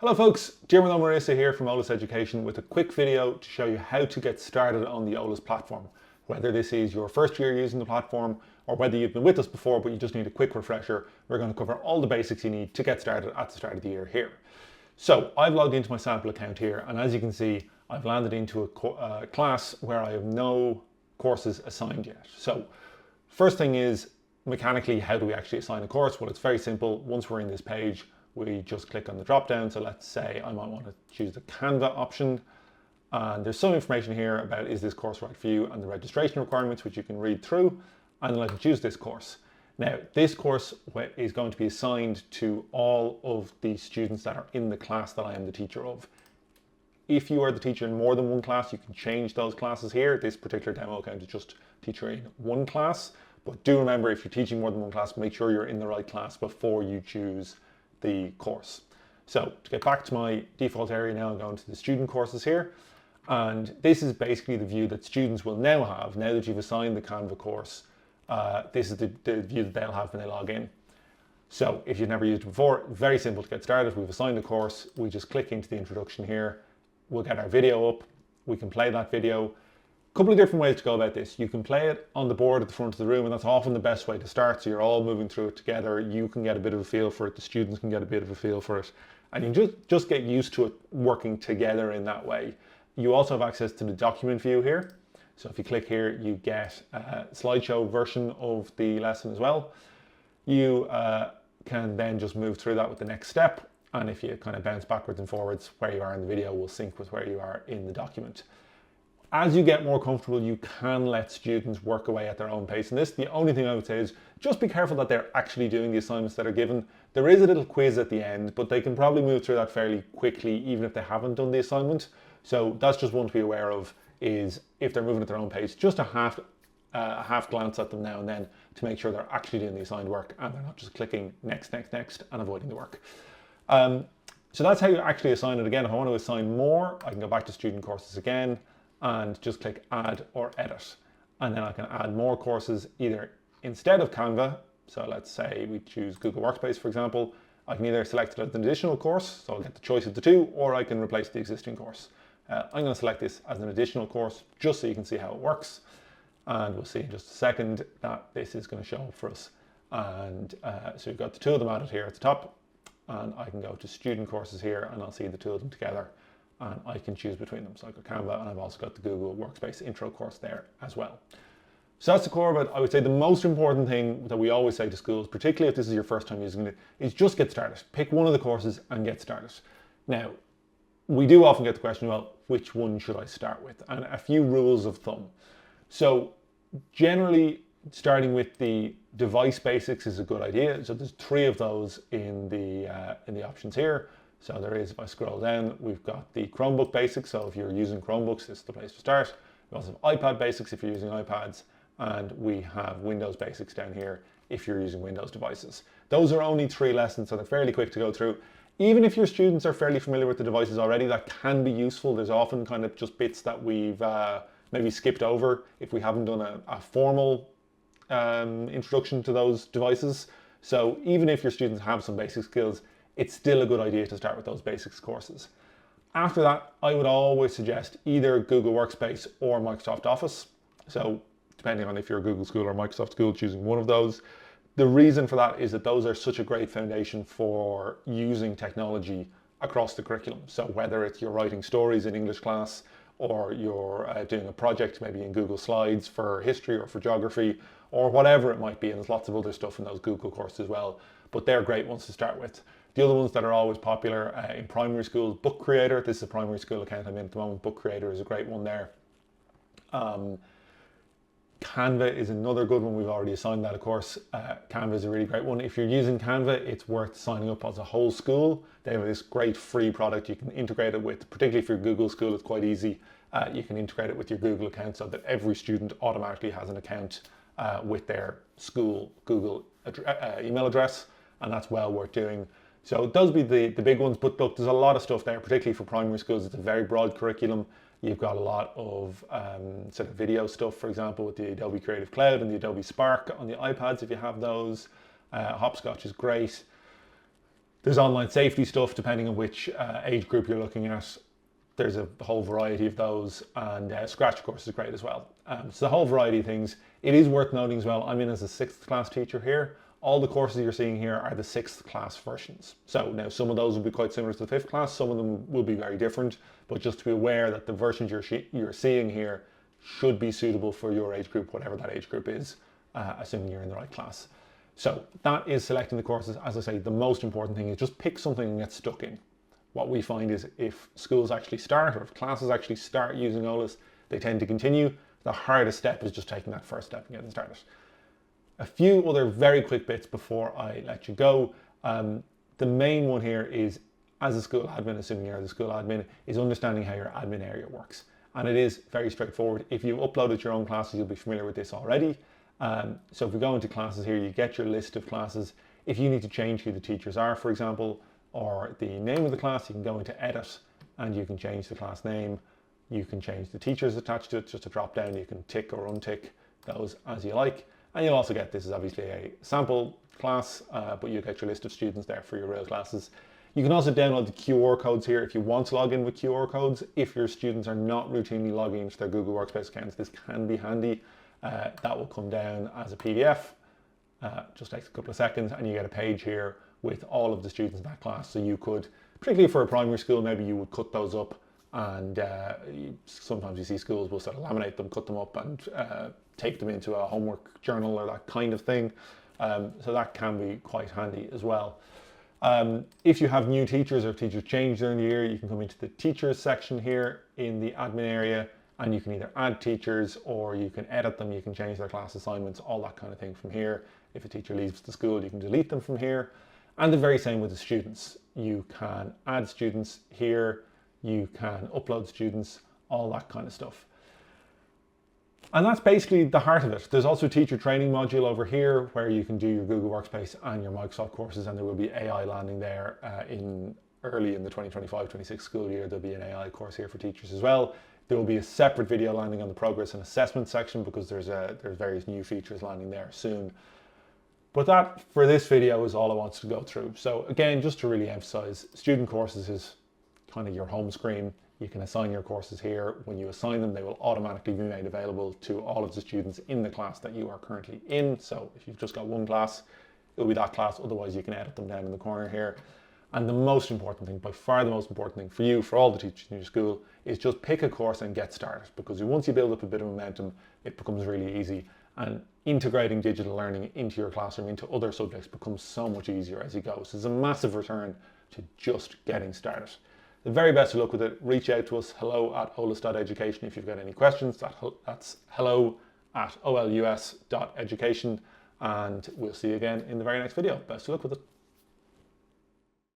Hello folks, Jim and Marissa here from Olus Education with a quick video to show you how to get started on the Olus platform. Whether this is your first year using the platform or whether you've been with us before but you just need a quick refresher, we're going to cover all the basics you need to get started at the start of the year here. So I've logged into my sample account here, and as you can see I've landed into a class where I have no courses assigned yet. So first thing is, mechanically, how do we actually assign a course? Well, it's very simple. Once we're in this page, we just click on the drop down. So let's say I might want to choose the Canva option, and there's some information here about is this course right for you and the registration requirements, which you can read through, and then I can choose this course. Now this course is going to be assigned to all of the students that are in the class that I am the teacher of. If you are the teacher in more than one class, you can change those classes here. This particular demo account is just teacher in one class, but do remember, if you're teaching more than one class, make sure you're in the right class before you choose the course. So to get back to my default area now, I'm going to the student courses here, and this is basically the view that students will now have now that you've assigned the Canva course. This is the view that they'll have when they log in. So if you've never used it before, very simple to get started. We've assigned the course, we just click into the introduction here, we'll get our video up, we can play that video. A couple of different ways to go about this. You can play it on the board at the front of the room, and that's often the best way to start. So you're all moving through it together. You can get a bit of a feel for it. The students can get a bit of a feel for it. And you can just get used to it working together in that way. You also have access to the document view here. So if you click here, you get a slideshow version of the lesson as well. You can then just move through that with the next step. And if you kind of bounce backwards and forwards, where you are in the video will sync with where you are in the document. As you get more comfortable, you can let students work away at their own pace. And this, the only thing I would say is just be careful that they're actually doing the assignments that are given. There is a little quiz at the end, but they can probably move through that fairly quickly, even if they haven't done the assignment. So that's just one to be aware of, is if they're moving at their own pace, just a half glance at them now and then to make sure they're actually doing the assigned work and they're not just clicking next, next, next and avoiding the work. So that's how you actually assign it. Again, if I want to assign more, I can go back to student courses again and just click add or edit. And then I can add more courses either instead of Canva. So let's say we choose Google Workspace, for example. I can either select it as an additional course, so I'll get the choice of the two, or I can replace the existing course. I'm going to select this as an additional course just so you can see how it works. And we'll see in just a second that this is going to show up for us. And so we've got the two of them added here at the top. And I can go to student courses here and I'll see the two of them together, and I can choose between them. So I've got Canva and I've also got the Google Workspace intro course there as well. So that's the core of it. I would say the most important thing that we always say to schools, particularly if this is your first time using it, is just get started. Pick one of the courses and get started. Now, we do often get the question, well, which one should I start with? And a few rules of thumb. So generally, starting with the device basics is a good idea. So there's three of those in the options here. So there is, if I scroll down, we've got the Chromebook basics. So if you're using Chromebooks, this is the place to start. We also have iPad basics if you're using iPads, and we have Windows basics down here if you're using Windows devices. Those are only 3 lessons, so they're fairly quick to go through. Even if your students are fairly familiar with the devices already, that can be useful. There's often kind of just bits that we've maybe skipped over if we haven't done a formal introduction to those devices. So even if your students have some basic skills, it's still a good idea to start with those basics courses. After that, I would always suggest either Google Workspace or Microsoft Office. So depending on if you're a Google school or Microsoft school, choosing one of those. The reason for that is that those are such a great foundation for using technology across the curriculum. So whether it's you're writing stories in English class, or you're doing a project maybe in Google Slides for history or for geography, or whatever it might be, and there's lots of other stuff in those Google courses as well, but they're great ones to start with. The other ones that are always popular in primary schools, Book Creator. This is a primary school account I'm in at the moment. Book Creator is a great one there. Canva is another good one. We've already assigned that, of course. Canva is a really great one. If you're using Canva, it's worth signing up as a whole school. They have this great free product you can integrate it with, particularly if you're Google school, it's quite easy. You can integrate it with your Google account so that every student automatically has an account with their school Google email address, and that's well worth doing. So those would be the big ones, but look, there's a lot of stuff there, particularly for primary schools. It's a very broad curriculum. You've got a lot of sort of video stuff, for example, with the Adobe Creative Cloud and the Adobe Spark on the iPads if you have those. Hopscotch is great. There's online safety stuff depending on which age group you're looking at. There's a whole variety of those, and Scratch course is great as well. So the whole variety of things. It is worth noting as well, I'm in as a 6th class teacher here. All the courses you're seeing here are the 6th class versions. So now some of those will be quite similar to the 5th class, some of them will be very different, but just to be aware that the versions you're seeing here should be suitable for your age group, whatever that age group is, assuming you're in the right class. So that is selecting the courses. As I say, the most important thing is just pick something and get stuck in. What we find is if schools actually start, or if classes actually start using Olus, they tend to continue. The hardest step is just taking that first step and getting started. A few other very quick bits before I let you go. The main one here is, as a school admin, assuming you're the school admin, is understanding how your admin area works. And it is very straightforward. If you've uploaded your own classes, you'll be familiar with this already. So if we go into classes here, you get your list of classes. If you need to change who the teachers are, for example, or the name of the class, you can go into edit and you can change the class name. You can change the teachers attached to it, just a drop down. You can tick or untick those as you like. And you'll also get, this is obviously a sample class, but you'll get your list of students there for your real classes. You can also download the QR codes here if you want to log in with QR codes. If your students are not routinely logging into their Google Workspace accounts, this can be handy. That will come down as a PDF. Just takes a couple of seconds and you get a page here with all of the students in that class. So you could, particularly for a primary school, maybe you would cut those up, and sometimes you see schools will sort of laminate them, cut them up and take them into a homework journal or that kind of thing. So that can be quite handy as well. If you have new teachers or if teachers change during the year, you can come into the teachers section here in the admin area, and you can either add teachers or you can edit them. You can change their class assignments, all that kind of thing from here. If a teacher leaves the school, you can delete them from here. And the very same with the students. You can add students here, you can upload students, all that kind of stuff. And that's basically the heart of it. There's also a teacher training module over here where you can do your Google Workspace and your Microsoft courses, and there will be AI landing there early in the 2025-26 school year. There'll be an AI course here for teachers as well. There will be a separate video landing on the progress and assessment section because there's various new features landing there soon. But that, for this video, is all I wanted to go through. So again, just to really emphasize, student courses is kind of your home screen. You can assign your courses here. When you assign them, they will automatically be made available to all of the students in the class that you are currently in. So if you've just got one class, it'll be that class. Otherwise, you can edit them down in the corner here. And the most important thing, by far the most important thing for you, for all the teachers in your school, is just pick a course and get started. Because once you build up a bit of momentum, it becomes really easy. And integrating digital learning into your classroom, into other subjects, becomes so much easier as you go. So it's a massive return to just getting started. The very best of luck with it. Reach out to us, hello@olus.education, if you've got any questions. That's hello@olus.education, and we'll see you again in the very next video. Best of luck with it.